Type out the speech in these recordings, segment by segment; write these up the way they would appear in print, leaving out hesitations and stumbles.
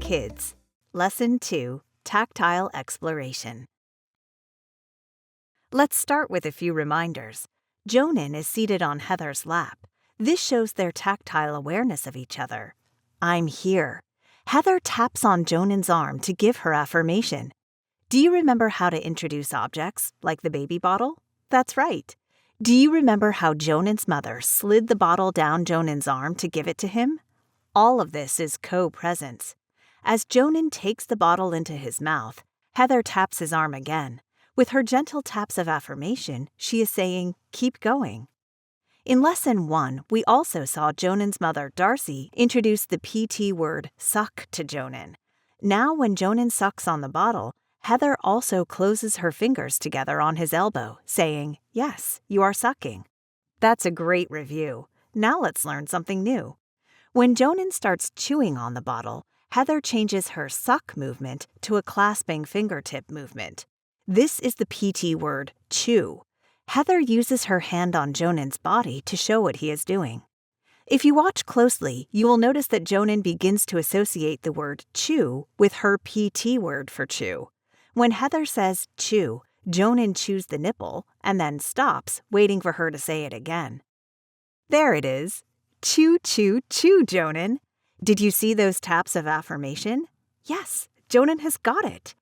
Kids. Lesson 2, Tactile Exploration. Let's start with a few reminders. Jonan is seated on Heather's lap. This shows their tactile awareness of each other. I'm here. Heather taps on Jonan's arm to give her affirmation. Do you remember how to introduce objects, like the baby bottle? That's right. Do you remember how Jonan's mother slid the bottle down Jonan's arm to give it to him? All of this is co-presence. As Jonan takes the bottle into his mouth, Heather taps his arm again. With her gentle taps of affirmation, she is saying, keep going. In Lesson 1, we also saw Jonan's mother, Darcy, introduce the PT word suck to Jonan. Now when Jonan sucks on the bottle, Heather also closes her fingers together on his elbow, saying, yes, you are sucking. That's a great review. Now let's learn something new. When Jonan starts chewing on the bottle, Heather changes her suck movement to a clasping fingertip movement. This is the PT word, chew. Heather uses her hand on Jonan's body to show what he is doing. If you watch closely, you will notice that Jonan begins to associate the word chew with her PT word for chew. When Heather says chew, Jonan chews the nipple and then stops, waiting for her to say it again. There it is. Chew, chew, chew, Jonan. Did you see those taps of affirmation? Yes, Jonan has got it.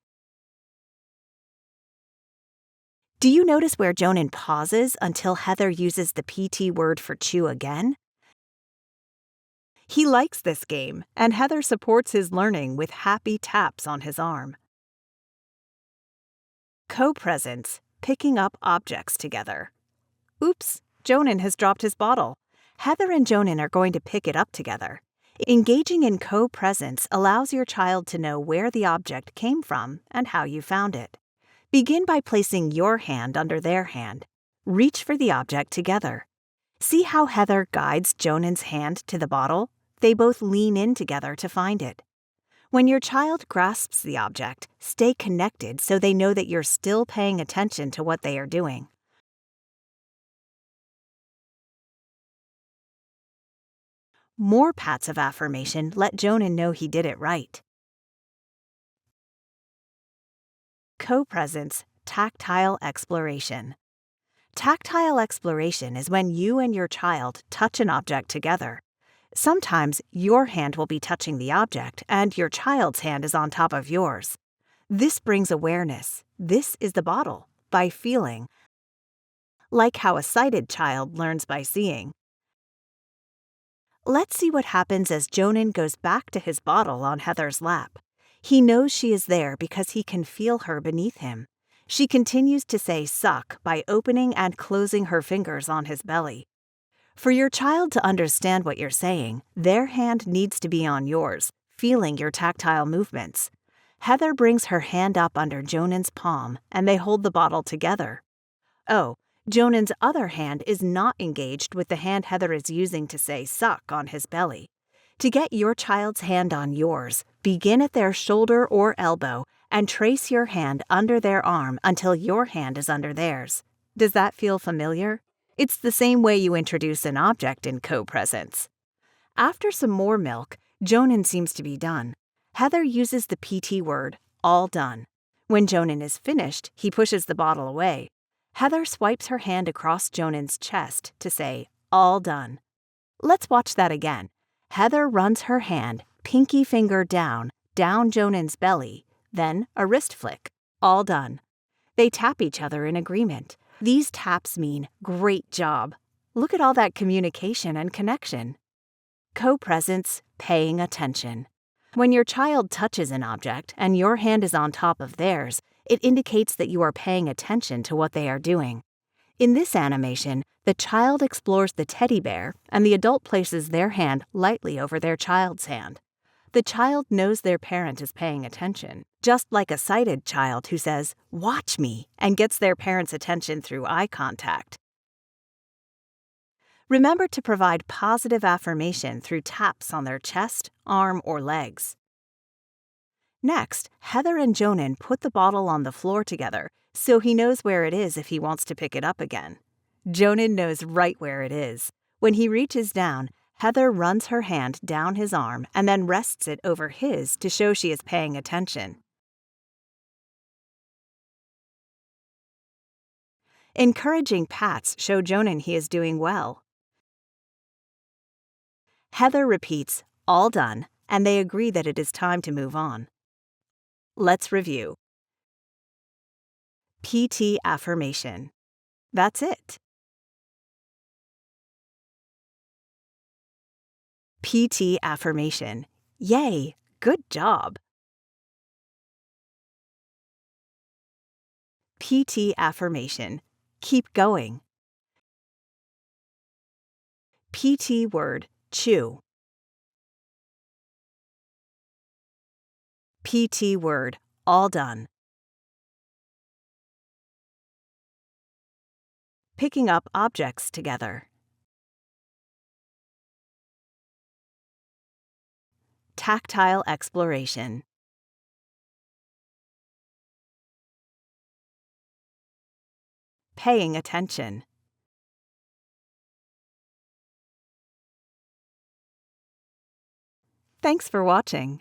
Do you notice where Jonan pauses until Heather uses the PT word for chew again? He likes this game, and Heather supports his learning with happy taps on his arm. Co-presence, picking up objects together. Oops, Jonan has dropped his bottle. Heather and Jonan are going to pick it up together. Engaging in co-presence allows your child to know where the object came from and how you found it. Begin by placing your hand under their hand. Reach for the object together. See how Heather guides Jonan's hand to the bottle? They both lean in together to find it. When your child grasps the object, stay connected so they know that you're still paying attention to what they are doing. More pats of affirmation let Jonan know he did it right. Co-presence, tactile exploration. Tactile exploration is when you and your child touch an object together. Sometimes your hand will be touching the object and your child's hand is on top of yours. This brings awareness. This is the bottle, by feeling. Like how a sighted child learns by seeing. Let's see what happens as Jonan goes back to his bottle on Heather's lap. He knows she is there because he can feel her beneath him. She continues to say suck by opening and closing her fingers on his belly. For your child to understand what you're saying, their hand needs to be on yours, feeling your tactile movements. Heather brings her hand up under Jonan's palm and they hold the bottle together. Oh, Jonan's other hand is not engaged with the hand Heather is using to say suck on his belly. To get your child's hand on yours, begin at their shoulder or elbow and trace your hand under their arm until your hand is under theirs. Does that feel familiar? It's the same way you introduce an object in co-presence. After some more milk, Jonan seems to be done. Heather uses the PT word, all done. When Jonan is finished, he pushes the bottle away. Heather swipes her hand across Jonan's chest to say, all done. Let's watch that again. Heather runs her hand, pinky finger down Jonan's belly, then a wrist flick, all done. They tap each other in agreement. These taps mean, great job. Look at all that communication and connection. Co-presence, paying attention. When your child touches an object and your hand is on top of theirs, it indicates that you are paying attention to what they are doing. In this animation, the child explores the teddy bear and the adult places their hand lightly over their child's hand. The child knows their parent is paying attention, just like a sighted child who says, watch me, and gets their parent's attention through eye contact. Remember to provide positive affirmation through taps on their chest, arm, or legs. Next, Heather and Jonan put the bottle on the floor together so he knows where it is if he wants to pick it up again. Jonan knows right where it is. When he reaches down, Heather runs her hand down his arm and then rests it over his to show she is paying attention. Encouraging pats show Jonan he is doing well. Heather repeats, "All done," and they agree that it is time to move on. Let's review. PT affirmation. That's it. PT affirmation. Yay, good job. PT affirmation. Keep going. PT word, chew. PT word, all done. Picking up objects together. Tactile exploration. Paying attention. Thanks for watching.